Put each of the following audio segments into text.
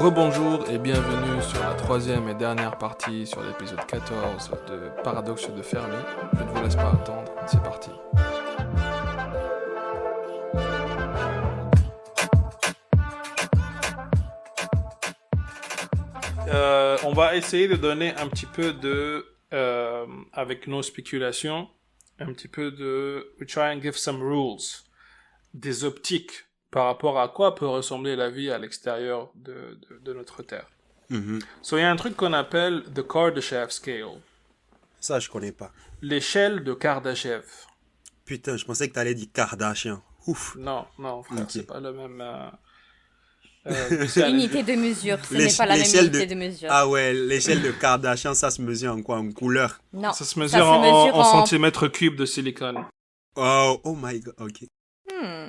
Rebonjour et bienvenue sur la troisième et dernière partie sur l'épisode 14 de Paradoxe de Fermi. Je ne vous laisse pas attendre, c'est parti. On va essayer de donner un petit peu avec nos spéculations, un petit peu we try and give some rules, des optiques par rapport à quoi peut ressembler la vie à l'extérieur de notre Terre. Mm-hmm. So, il y a un truc qu'on appelle the Kardashev Scale. Ça, je connais pas. L'échelle de Kardashev. Putain, je pensais que t'allais dire Kardashian. Ouf. Non, frère, Ok. c'est pas le même... Unité de mesure, ce n'est pas la même unité de mesure. Ah ouais, l'échelle de Kardashian, ça se mesure en quoi? En couleur? Non, Ça se mesure en centimètres cubes de silicone. Oh my god, ok.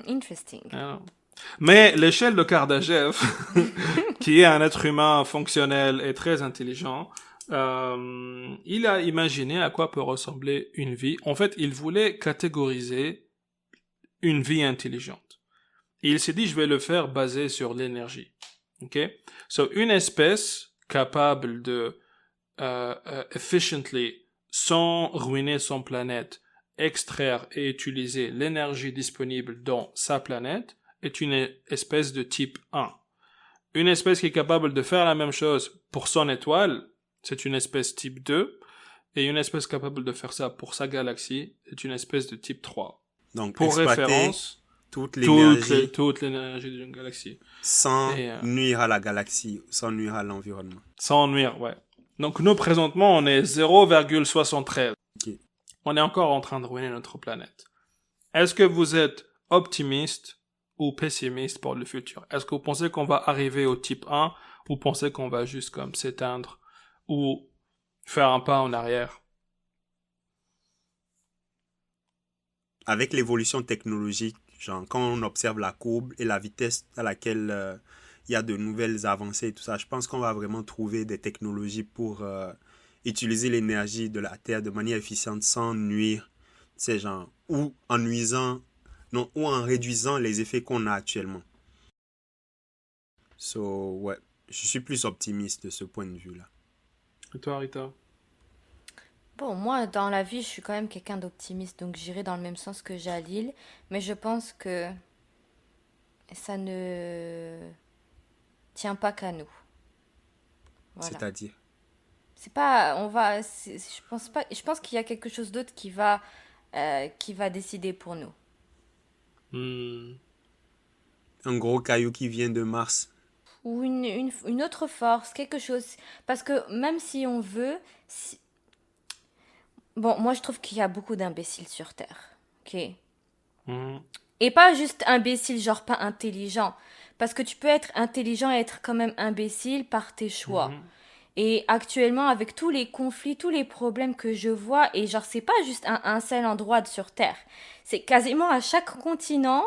Interesting. Ah. Mais l'échelle de Kardashev, qui est un être humain fonctionnel et très intelligent, il a imaginé à quoi peut ressembler une vie. En fait, il voulait catégoriser une vie intelligente. Et il s'est dit, je vais le faire basé sur l'énergie. Ok? So, une espèce capable de efficiently, sans ruiner son planète, extraire et utiliser l'énergie disponible dans sa planète est une espèce de type 1. Une espèce qui est capable de faire la même chose pour son étoile, c'est une espèce type 2. Et une espèce capable de faire ça pour sa galaxie, c'est une espèce de type 3. Donc, pour référence, toute l'énergie d'une galaxie. Sans nuire à la galaxie, sans nuire à l'environnement. Sans nuire, ouais. Donc nous, présentement, on est 0,73. Okay. On est encore en train de ruiner notre planète. Est-ce que vous êtes optimiste ou pessimiste pour le futur? Est-ce que vous pensez qu'on va arriver au type 1 ou pensez qu'on va juste comme s'éteindre ou faire un pas en arrière? Avec l'évolution technologique, genre quand on observe la courbe et la vitesse à laquelle il y a de nouvelles avancées et tout ça, je pense qu'on va vraiment trouver des technologies pour utiliser l'énergie de la Terre de manière efficiente sans nuire, ces gens, ou en réduisant les effets qu'on a actuellement. Ouais, je suis plus optimiste de ce point de vue-là. Et toi, Rita? Bon, moi, dans la vie, je suis quand même quelqu'un d'optimiste, donc j'irai dans le même sens que Jalil, mais je pense que ça ne tient pas qu'à nous. Voilà. C'est-à-dire? C'est pas, je pense qu'il y a quelque chose d'autre qui va décider pour nous. Un gros caillou qui vient de Mars. Ou une autre force, quelque chose. Parce que même si on veut... Bon, moi je trouve qu'il y a beaucoup d'imbéciles sur Terre. Ok. Et pas juste imbéciles, genre pas intelligents. Parce que tu peux être intelligent et être quand même imbécile par tes choix. Et actuellement, avec tous les conflits, tous les problèmes que je vois, et genre c'est pas juste un seul endroit sur Terre. C'est quasiment à chaque continent,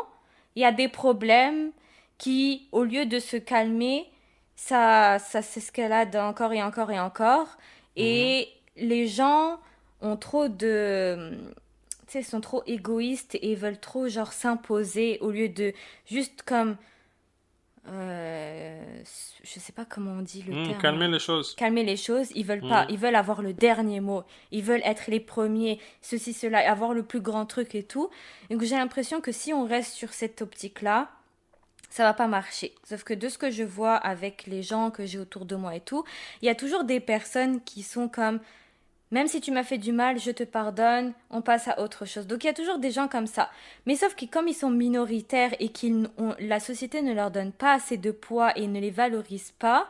il y a des problèmes qui, au lieu de se calmer, ça s'escalade encore et encore et encore. Et les gens ont trop de... Tu sais, sont trop égoïstes et veulent trop, genre, s'imposer au lieu de juste comme... je sais pas comment on dit le terme. Calmer les choses. Calmer les choses. Ils veulent pas. Ils veulent avoir le dernier mot. Ils veulent être les premiers. Ceci, cela. Avoir le plus grand truc et tout. Donc, j'ai l'impression que si on reste sur cette optique-là, ça va pas marcher. Sauf que de ce que je vois avec les gens que j'ai autour de moi et tout, il y a toujours des personnes qui sont comme... Même si tu m'as fait du mal, je te pardonne, on passe à autre chose. Donc il y a toujours des gens comme ça. Mais sauf que comme ils sont minoritaires et la société ne leur donne pas assez de poids et ne les valorise pas,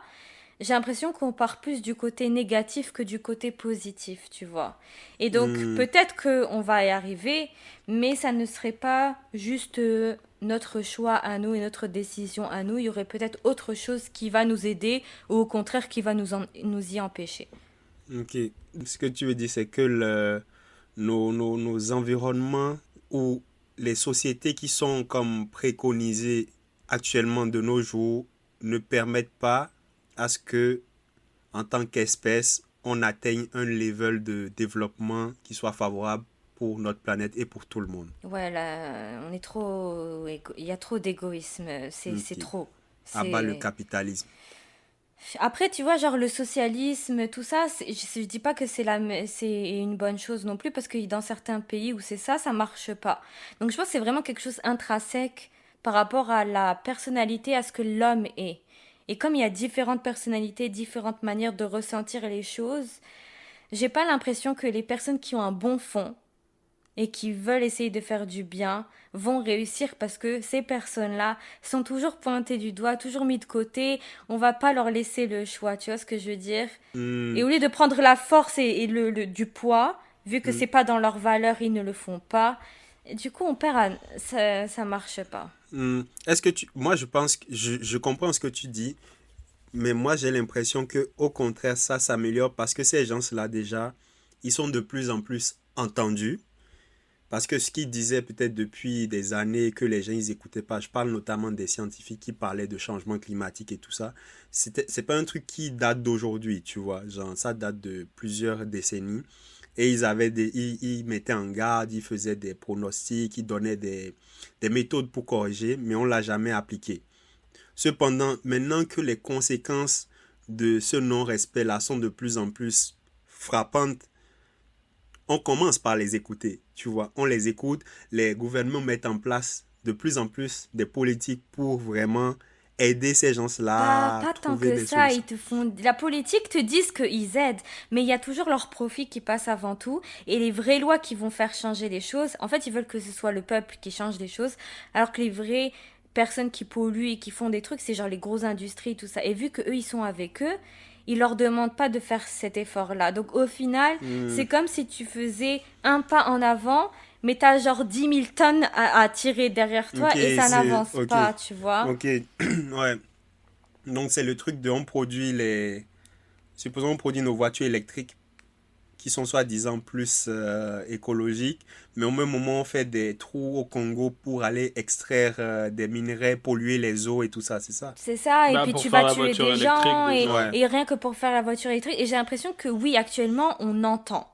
j'ai l'impression qu'on part plus du côté négatif que du côté positif, tu vois. Et donc peut-être qu'on va y arriver, mais ça ne serait pas juste notre choix à nous et notre décision à nous. Il y aurait peut-être autre chose qui va nous aider ou au contraire qui va nous y empêcher. Ok. Ce que tu veux dire, c'est que nos environnements ou les sociétés qui sont comme préconisées actuellement de nos jours ne permettent pas à ce que, en tant qu'espèce, on atteigne un level de développement qui soit favorable pour notre planète et pour tout le monde. Ouais, là, on est trop... Il y a trop d'égoïsme, c'est trop. À bas le capitalisme. Après, tu vois, genre le socialisme, tout ça, je dis pas que c'est une bonne chose non plus, parce que dans certains pays où c'est ça, ça marche pas. Donc je pense que c'est vraiment quelque chose intrinsèque par rapport à la personnalité, à ce que l'homme est. Et comme il y a différentes personnalités, différentes manières de ressentir les choses, j'ai pas l'impression que les personnes qui ont un bon fond et qui veulent essayer de faire du bien vont réussir, parce que ces personnes-là sont toujours pointées du doigt, toujours mis de côté. On va pas leur laisser le choix, tu vois ce que je veux dire? Hmm, Et au lieu de prendre la force et du poids, vu que hmm, c'est pas dans leurs valeurs, ils ne le font pas. Et du coup, ça marche pas. Est-ce que tu... Moi, je pense que je comprends ce que tu dis, mais moi, j'ai l'impression que au contraire, ça s'améliore parce que ces gens-là, déjà, ils sont de plus en plus entendus. Parce que ce qu'ils disaient peut-être depuis des années que les gens ils écoutaient pas, je parle notamment des scientifiques qui parlaient de changement climatique et tout ça, c'est pas un truc qui date d'aujourd'hui, tu vois, genre ça date de plusieurs décennies et ils mettaient en garde, ils faisaient des pronostics, ils donnaient des méthodes pour corriger, mais on l'a jamais appliqué. Cependant, maintenant que les conséquences de ce non-respect là sont de plus en plus frappantes, on commence par les écouter, tu vois. On les écoute, les gouvernements mettent en place de plus en plus des politiques pour vraiment aider ces gens-là à Pas tant trouver que des ça, solutions. ils te font... La politique te disent qu'ils aident, mais il y a toujours leur profit qui passe avant tout, et les vraies lois qui vont faire changer les choses, en fait, ils veulent que ce soit le peuple qui change les choses, alors que les vraies personnes qui polluent et qui font des trucs, c'est genre les grosses industries, tout ça. Et vu que eux, ils sont avec eux, ils leur demandent pas de faire cet effort-là. Donc au final, Hmm, c'est comme si tu faisais un pas en avant, mais t'as genre 10 000 tonnes à tirer derrière ok, toi, et ça c'est... n'avance Ok, pas, tu vois. ok, ouais. Donc c'est le truc de on produit les... Supposons on produit nos voitures électriques qui sont soi-disant plus écologiques, mais au même moment on fait des trous au Congo pour aller extraire des minerais, polluer les eaux et tout ça, c'est ça? C'est ça, et Bah, puis pour tu faire vas la tuer voiture des électrique, gens, déjà. Ouais. et rien que pour faire la voiture électrique. Et j'ai l'impression que oui, actuellement, on entend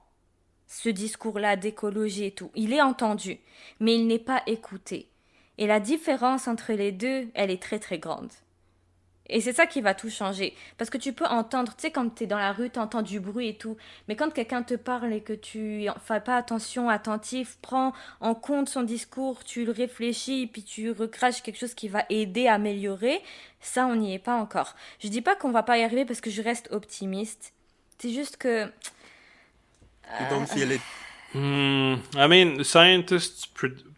ce discours-là d'écologie et tout. Il est entendu, mais il n'est pas écouté. Et la différence entre les deux, elle est très très grande. Et c'est ça qui va tout changer. Parce que tu peux entendre, tu sais, quand tu es dans la rue, tu entends du bruit et tout. Mais quand quelqu'un te parle et que tu fais pas attention, attentif, prends en compte son discours, tu le réfléchis, puis tu recraches quelque chose qui va aider à améliorer, ça, on n'y est pas encore. Je dis pas qu'on va pas y arriver parce que je reste optimiste. C'est juste que... You don't feel it. I mean,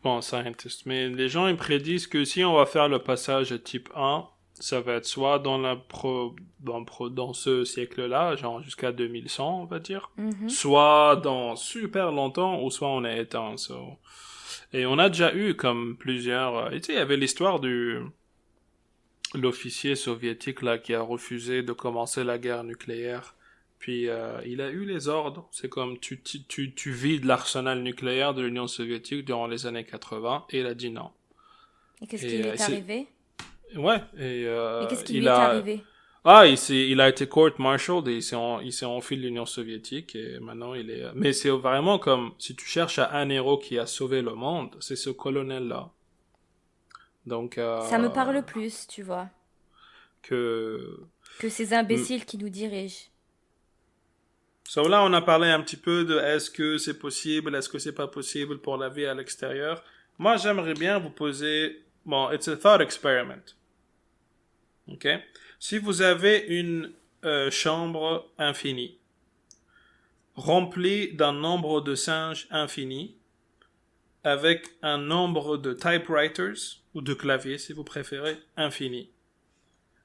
bon, scientists, mais les gens, ils prédisent que si on va faire le passage à type 1, ça va être soit dans ce siècle-là, genre jusqu'à 2100, on va dire, Mhm. soit dans super longtemps, ou soit on est éteint, Et on a déjà eu comme plusieurs, tu sais, il y avait l'histoire l'officier soviétique, là, qui a refusé de commencer la guerre nucléaire. Puis il a eu les ordres. C'est comme tu vides l'arsenal nucléaire de l'Union soviétique durant les années 80, et il a dit non. Et qu'est-ce qui Et lui est arrivé? ouais, Et qu'est-ce qui lui il est a arrivé? il a été court-martialed et il s'est enfui de l'Union soviétique, et maintenant il est... Mais c'est vraiment comme, si tu cherches à un héros qui a sauvé le monde, c'est ce colonel-là. Donc, Ça me parle plus, tu vois, que... que ces imbéciles qui nous dirigent. So là, on a parlé un petit peu de est-ce que c'est possible, est-ce que c'est pas possible pour la vie à l'extérieur. Moi, j'aimerais bien vous poser... Bon, it's a thought experiment. OK? Si vous avez une chambre infinie, remplie d'un nombre de singes infini, avec un nombre de typewriters, ou de claviers si vous préférez, infini.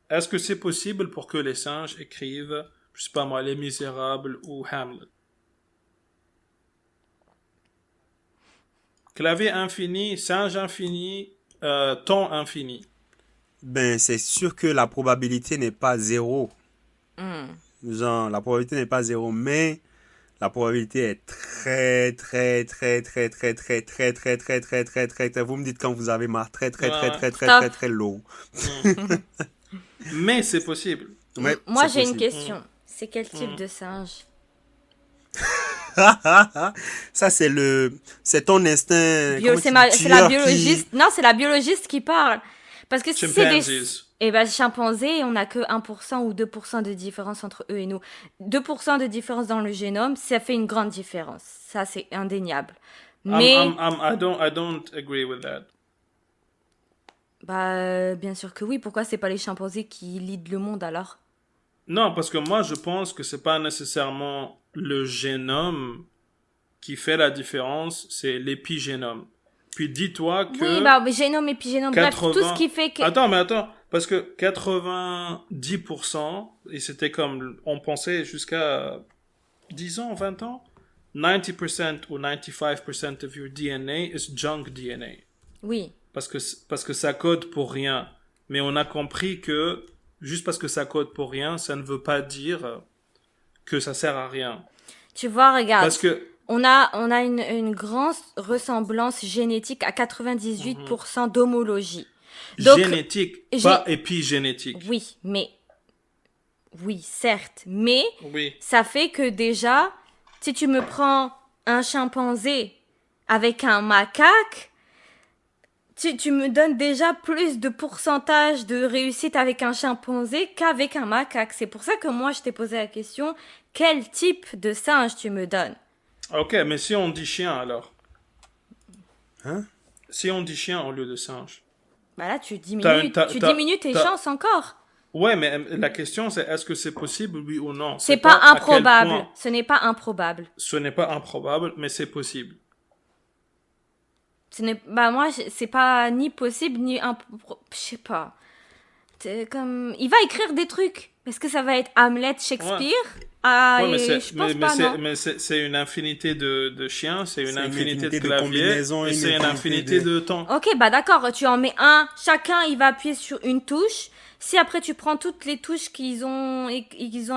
Est-ce que c'est possible pour que les singes écrivent, je sais pas moi, Les Misérables ou Hamlet? Clavier infini, singe infini, ton infini. Ben, c'est sûr que la probabilité n'est pas zéro. Hmm. Genre, la probabilité n'est pas zéro, mais la probabilité est très. Vous me dites quand vous avez marre, Stop. très low. Mais c'est possible. Ouais, Moi, c'est j'ai une possible. question. C'est quel type de singe? Ça, c'est ton instinct. C'est la biologiste. Non, c'est la biologiste qui parle. Parce que si c'est des... Chimpanzees. Et ben, chimpanzés, on n'a que 1% ou 2% de différence entre eux et nous. 2% de différence dans le génome, ça fait une grande différence. Ça, c'est indéniable. Mais, I don't agree with that. bah, bien sûr que oui. Pourquoi c'est pas les chimpanzés qui lead le monde alors? Non, parce que moi, je pense que c'est pas nécessairement le génome qui fait la différence, c'est l'épigénome. Puis dis-toi que... Oui, bah, génome, épigénome, bref, tout ce qui fait que... Attends, parce que 90%, et c'était comme on pensait jusqu'à 10 ans, 20 ans, 90% ou 95% of your DNA is junk DNA. Oui. Parce que ça code pour rien. Mais on a compris que juste parce que ça code pour rien, ça ne veut pas dire que ça sert à rien. Tu vois, regarde. Parce que On a une grande ressemblance génétique à 98% d'homologie. Donc, génétique, pas épigénétique. Oui, mais... Oui, certes. Mais Oui. ça fait que déjà, si tu me prends un chimpanzé avec un macaque, tu me donnes déjà plus de pourcentage de réussite avec un chimpanzé qu'avec un macaque. C'est pour ça que moi, je t'ai posé la question, quel type de singe tu me donnes? Ok, mais si on dit chien alors? Hein? Si on dit chien au lieu de singe? Bah là, tu diminues tes chances encore. Ouais, mais la question c'est est-ce que c'est possible, oui ou non? C'est pas à quel improbable. point- Ce n'est pas improbable. Ce n'est pas improbable, mais c'est possible. Bah moi, c'est pas ni possible, ni je sais pas. Comme... Il va écrire des trucs. Est-ce que ça va être Hamlet, Shakespeare? Ah, Ouais, mais je pense pas, non. c'est une infinité de chiens, c'est une C'est une infinité de infinité de claviers, combinaisons, et une c'est une infinité infinité de temps. Ok, bah d'accord, tu en mets un. Chacun, il va appuyer sur une touche. Si après tu prends toutes les touches qu'ils ont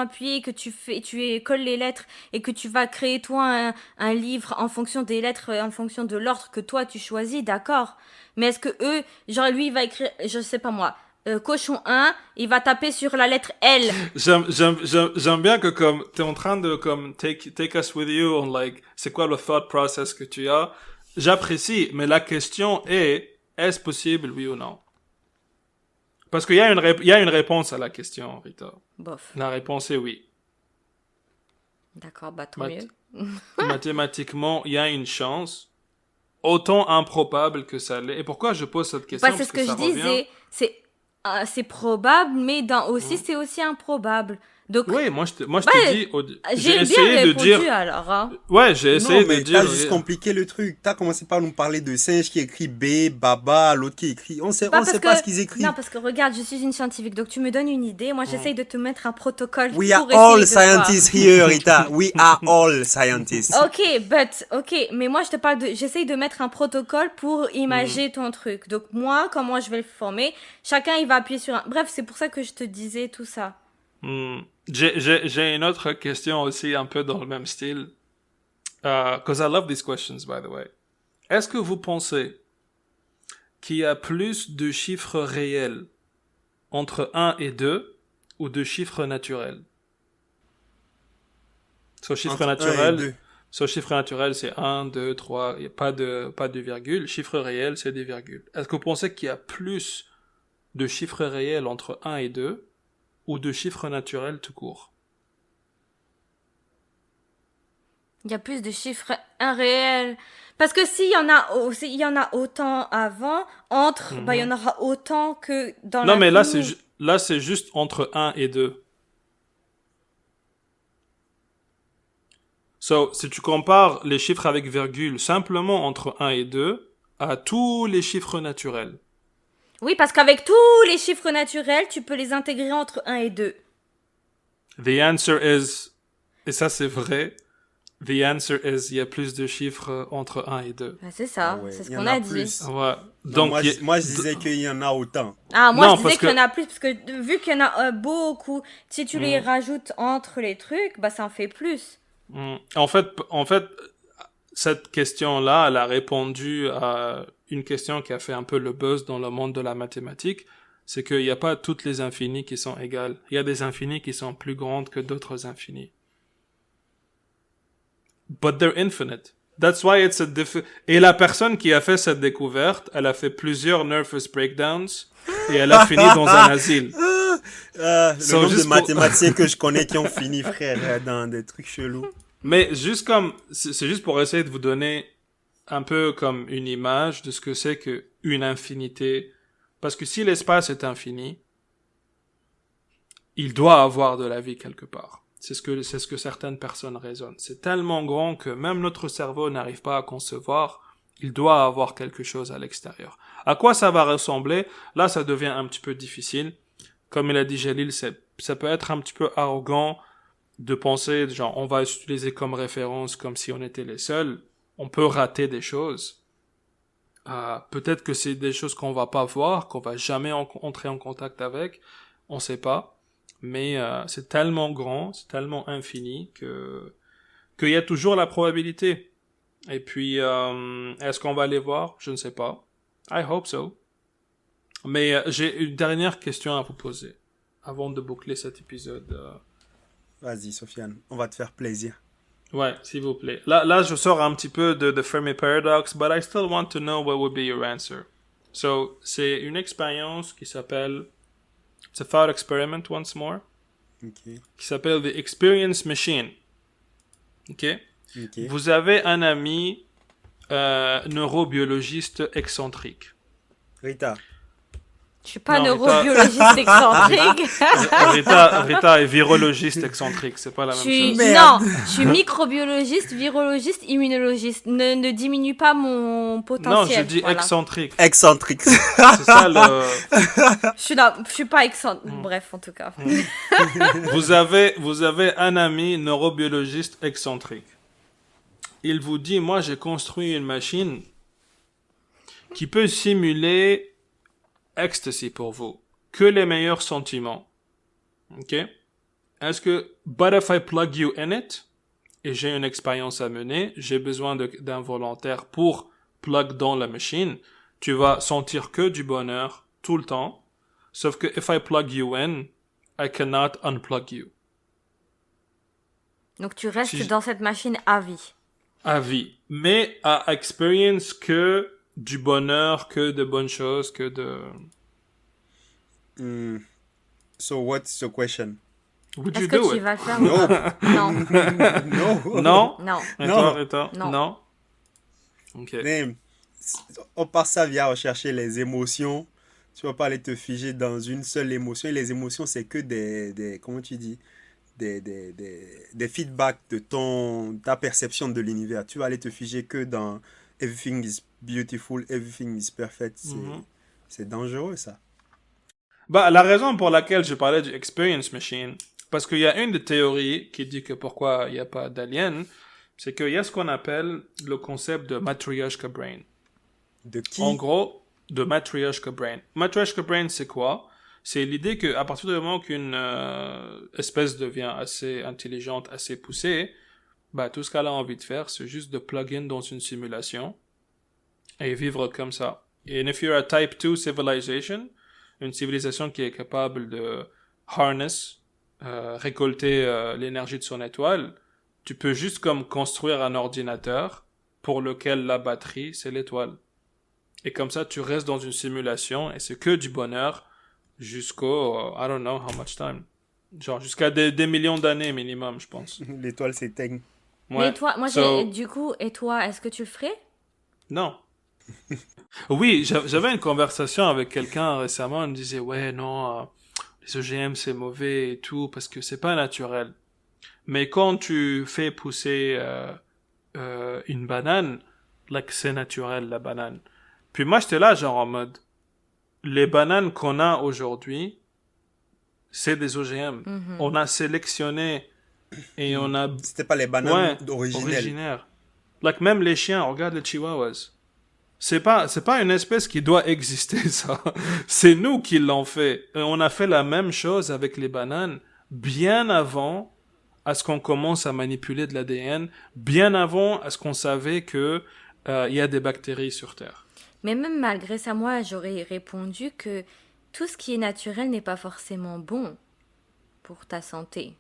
appuyées, que colles les lettres et que tu vas créer toi un livre en fonction des lettres, en fonction de l'ordre que toi tu choisis, d'accord. Mais est-ce que eux, genre lui, il va écrire, je sais pas moi, cochon 1, il va taper sur la lettre L. J'aime bien que comme t'es en train de comme take us with you on like c'est quoi le thought process que tu as. J'apprécie, mais la question est-ce possible, oui ou non? Parce qu'il y a une réponse à la question, Rita. Bof. La réponse est oui. D'accord, bah tant mieux. Mathématiquement, il y a une chance, autant improbable que ça l'est. Et pourquoi je pose cette question? Bah, c'est ce que je disais. C'est probable, mais c'est aussi improbable. Donc, Oui, moi je t'ai dit, j'ai bien essayé de répondu dire, alors. Hein. ouais, j'ai essayé Non, mais de dire, t'as juste compliqué le truc. T'as commencé par nous parler de singe qui écrit B, Baba, l'autre qui écrit... On sait pas ce qu'ils écrivent. Non, parce que regarde, je suis une scientifique, donc tu me donnes une idée. Moi, j'essaye de te mettre un protocole We pour are all essayer de voir. scientists here, Rita. We are all scientists. Ok, mais moi, je te parle j'essaye de mettre un protocole pour imager ton truc. Donc moi, comment je vais le former? Chacun, il va appuyer sur un... Bref, c'est pour ça que je te disais tout ça. J'ai une autre question aussi un peu dans le même style. Because I love these questions, by the way. Est-ce que vous pensez qu'il y a plus de chiffres réels entre 1 et 2 ou de chiffres naturels? Chiffre naturel, c'est 1, 2, 3, il n'y a pas de virgule. Chiffre réel, c'est des virgules. Est-ce que vous pensez qu'il y a plus de chiffres réels entre 1 et 2 ou de chiffres naturels tout court? Il y a plus de chiffres irréels. Parce que s'il y en a autant avant, bah, il y en aura autant que dans Non, mais l'infini. là, c'est juste entre 1 et 2. Si tu compares les chiffres avec virgule simplement entre 1 et 2 à tous les chiffres naturels. Oui, parce qu'avec tous les chiffres naturels, tu peux les intégrer entre 1 et 2. The answer is, et ça c'est vrai, the answer is, il y a plus de chiffres entre 1 et 2. Bah, c'est ça, Ouais, c'est ce il y qu'on en a a dit. plus. Ouais. Donc, moi, je disais qu'il y en a autant. Ah, moi, Non, je disais parce qu'il y en que- a plus, parce que vu qu'il y en a beaucoup, si tu les rajoutes entre les trucs, bah, ça en fait plus. En fait, cette question-là, elle a répondu à une question qui a fait un peu le buzz dans le monde de la mathématique, c'est qu'il n'y a pas toutes les infinis qui sont égales. Il y a des infinis qui sont plus grandes que d'autres infinis. But they're infinite. That's why it's a Et la personne qui a fait cette découverte, elle a fait plusieurs nervous breakdowns et elle a fini dans un asile. Le nombre de mathématiciens que je connais qui ont fini, frère, dans des trucs chelous. Mais juste comme, c'est juste pour essayer de vous donner un peu comme une image de ce que c'est que une infinité. Parce que si l'espace est infini, il doit avoir de la vie quelque part. C'est ce que certaines personnes raisonnent. C'est tellement grand que même notre cerveau n'arrive pas à concevoir. Il doit avoir quelque chose à l'extérieur. À quoi ça va ressembler? Là, ça devient un petit peu difficile. Comme il a dit Jalil, ça peut être un petit peu arrogant de penser, genre, on va utiliser comme référence comme si on était les seuls. On peut rater des choses. Peut-être que c'est des choses qu'on va pas voir, qu'on va jamais entrer en contact avec. On sait pas. Mais c'est tellement grand, c'est tellement infini qu'il y a toujours la probabilité. Et puis, est-ce qu'on va les voir? Je ne sais pas. I hope so. Mais j'ai une dernière question à vous poser avant de boucler cet épisode. Vas-y, Sofiane, on va te faire plaisir. Ouais, s'il vous plaît. Là, je sors un petit peu de Fermi Paradox, but I still want to know what would be your answer. So, c'est une expérience qui s'appelle... It's a thought experiment once more. Okay. Qui s'appelle The Experience Machine. Ok? Vous avez un ami neurobiologiste excentrique. Rita. Je suis pas neurobiologiste excentrique. Rita est virologiste excentrique, c'est pas la même chose. Non, je suis microbiologiste, virologiste, immunologiste. Ne diminue pas mon potentiel. Non, je dis excentrique. Excentrique. C'est ça le... Je suis pas excentrique. Bref, en tout cas. Vous avez un ami neurobiologiste excentrique. Il vous dit, moi j'ai construit une machine qui peut simuler ecstasy pour vous. Que les meilleurs sentiments. Ok? Est-ce que, but if I plug you in it, et j'ai une expérience à mener, j'ai besoin d'un volontaire pour plug dans la machine, tu vas sentir que du bonheur tout le temps, sauf que if I plug you in, I cannot unplug you. Donc tu restes dans cette machine à vie. À vie. Mais à experience que du bonheur, que de bonnes choses, que de... So what's the question? Would Est-ce you que do tu it? vas le faire? No. Non. Non? Non. Et Non. toi, Rita? Non. Non? Ok. Mais, on passe ça via rechercher les émotions. Tu vas pas aller te figer dans une seule émotion. Et les émotions, c'est que des comment tu dis? Des feedbacks de ta perception de l'univers. Tu vas aller te figer que dans everything is beautiful, everything is perfect. C'est dangereux, ça. Bah, la raison pour laquelle je parlais du experience machine, parce qu'il y a une des théories qui dit que pourquoi il n'y a pas d'aliens, c'est qu'il y a ce qu'on appelle le concept de Matryoshka brain. De qui? En gros, de Matryoshka brain. Matryoshka brain, c'est quoi? C'est l'idée que à partir du moment qu'une espèce devient assez intelligente, assez poussée, bah tout ce qu'elle a envie de faire, c'est juste de plug in dans une simulation et vivre comme ça. Et if you're a type 2 civilization, une civilisation qui est capable de harness, récolter l'énergie de son étoile, tu peux juste comme construire un ordinateur pour lequel la batterie, c'est l'étoile. Et comme ça, tu restes dans une simulation et c'est que du bonheur jusqu'au, I don't know how much time. Genre jusqu'à des millions d'années minimum, je pense. L'étoile s'éteigne. Ouais. Mais toi, moi, du coup, et toi, est-ce que tu le ferais? Non. Oui, j'avais une conversation avec quelqu'un récemment, il me disait, ouais, non, les OGM c'est mauvais et tout, parce que c'est pas naturel. Mais quand tu fais pousser une banane, là que c'est naturel, la banane. Puis moi, j'étais là, genre en mode, les bananes qu'on a aujourd'hui, c'est des OGM. On a sélectionné et on a... C'était pas les bananes originaires. Like même les chiens, regarde les chihuahuas. C'est pas une espèce qui doit exister, ça. C'est nous qui l'ont fait. Et on a fait la même chose avec les bananes bien avant à ce qu'on commence à manipuler de l'ADN, bien avant à ce qu'on savait que y a des bactéries sur Terre. Mais même malgré ça, moi, j'aurais répondu que tout ce qui est naturel n'est pas forcément bon pour ta santé.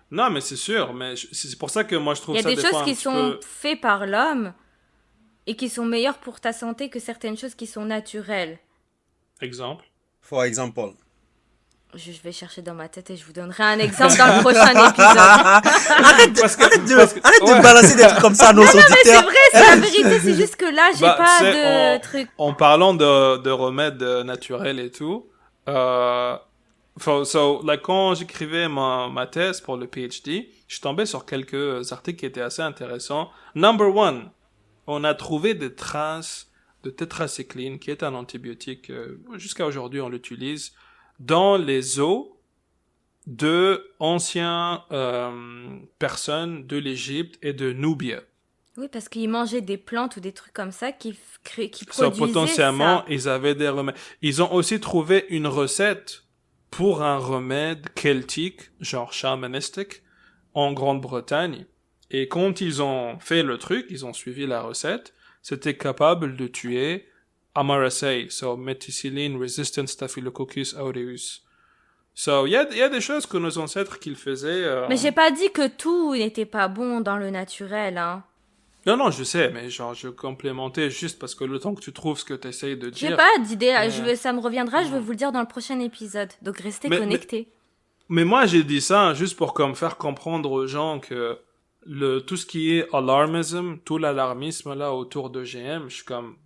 Non, mais c'est sûr. Mais c'est pour ça que moi, je trouve ça Il y a des choses qui sont peu... faites par l'homme et qui sont meilleures pour ta santé que certaines choses qui sont naturelles. Exemple. For example. Je vais chercher dans ma tête et je vous donnerai un exemple dans le prochain épisode. Arrête de balancer des trucs comme ça à nos auditeurs. Mais c'est vrai, c'est la vérité, c'est juste que là, j'ai pas de truc. En parlant de remèdes naturels et tout, quand j'écrivais ma thèse pour le PhD, je suis tombé sur quelques articles qui étaient assez intéressants. Number one, on a trouvé des traces de tétracycline, qui est un antibiotique, jusqu'à aujourd'hui on l'utilise, dans les os de anciens personnes de l'Égypte et de Nubia. Oui, parce qu'ils mangeaient des plantes ou des trucs comme ça qui produisaient potentiellement, ça. ils avaient des remèdes. Ils ont aussi trouvé une recette pour un remède celtique, genre shamanistique, en Grande-Bretagne. Et quand ils ont fait le truc, ils ont suivi la recette, c'était capable de tuer MRSA, so Methicillin Resistant Staphylococcus aureus. So, il y a des choses que nos ancêtres qu'ils faisaient. Mais j'ai pas dit que tout n'était pas bon dans le naturel, hein. Non, je sais, mais genre, je complémentais juste parce que le temps que tu trouves ce que tu essayes de dire. J'ai pas d'idée, ça me reviendra, je vais vous le dire dans le prochain épisode. Donc restez connectés. Mais moi, j'ai dit ça juste pour faire comprendre aux gens que tout ce qui est alarmism, tout l'alarmisme là autour de GM, je suis comme,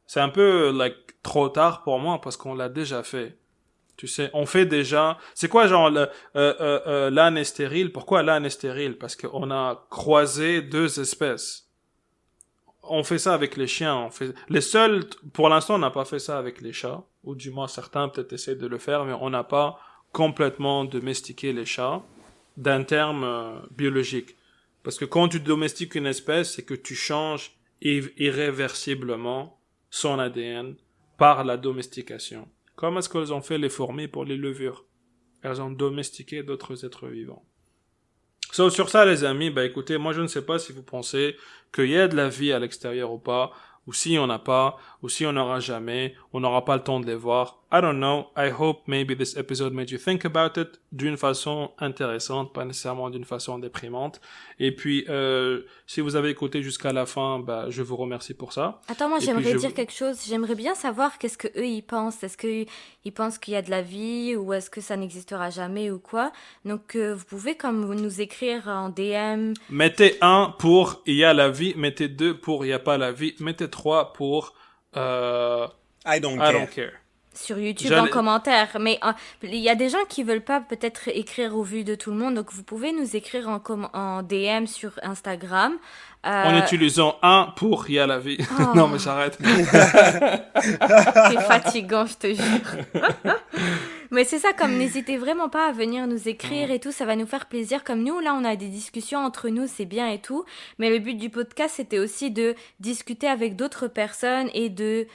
c'est un peu trop tard pour moi parce qu'on l'a déjà fait. Tu sais, on fait déjà. C'est quoi genre l'âne est stérile? Pourquoi l'âne est stérile? Parce qu'on a croisé deux espèces. On fait ça avec les chiens. Les seuls, pour l'instant, on n'a pas fait ça avec les chats, ou du moins certains peut-être essaient de le faire, mais on n'a pas complètement domestiqué les chats d'un terme biologique. Parce que quand tu domestiques une espèce, c'est que tu changes irréversiblement son ADN par la domestication. Comme est-ce qu'elles ont fait les fourmis pour les levures? Elles ont domestiqué d'autres êtres vivants. Sur ça, les amis, écoutez, moi je ne sais pas si vous pensez qu'il y a de la vie à l'extérieur ou pas, ou si on n'a pas, ou si on n'aura jamais, on n'aura pas le temps de les voir. I don't know. I hope maybe this episode made you think about it d'une façon intéressante, pas nécessairement d'une façon déprimante. Et puis, si vous avez écouté jusqu'à la fin, je vous remercie pour ça. Attends, moi j'aimerais dire quelque chose. J'aimerais bien savoir qu'est-ce que eux ils pensent. Est-ce qu'ils pensent qu'il y a de la vie ou est-ce que ça n'existera jamais ou quoi? Donc vous pouvez comme nous écrire en DM. Mettez 1 pour il y a la vie, mettez 2 pour il y a pas la vie, mettez 3 pour I don't care. Sur YouTube en commentaire. Mais il y a des gens qui veulent pas peut-être écrire au vu de tout le monde, donc vous pouvez nous écrire en DM sur Instagram. En utilisant 1 pour il y a la vie. Oh. Non mais j'arrête. C'est fatigant, je te jure. Mais c'est ça, comme n'hésitez vraiment pas à venir nous écrire et tout, ça va nous faire plaisir. Comme nous, là, on a des discussions entre nous, c'est bien et tout. Mais le but du podcast, c'était aussi de discuter avec d'autres personnes et de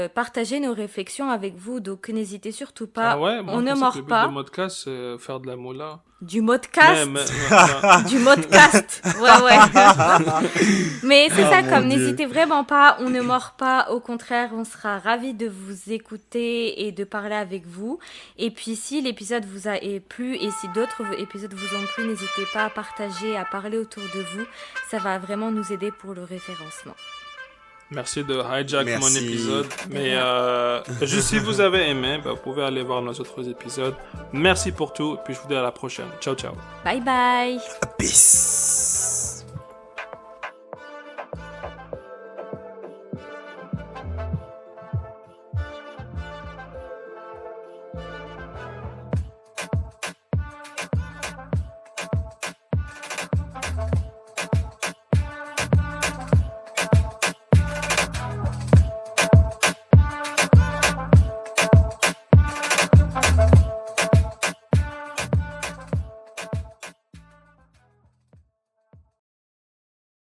partager nos réflexions avec vous. Donc, n'hésitez surtout pas. Ah ouais, on ne mord pas. Le podcast, c'est faire de la moula. Du modcast. Ouais. Du modcast. Ouais. Mais c'est ça, comme Dieu. n'hésitez vraiment pas, on ne mord pas. Au contraire, on sera ravis de vous écouter et de parler avec vous. Et puis, si l'épisode vous a plu et si d'autres épisodes vous ont plu, n'hésitez pas à partager, à parler autour de vous. Ça va vraiment nous aider pour le référencement. Merci de hijack Merci. mon épisode. Mais juste si vous avez aimé, vous pouvez aller voir nos autres épisodes. Merci pour tout. Et puis je vous dis à la prochaine. Ciao, ciao. Bye bye. Peace.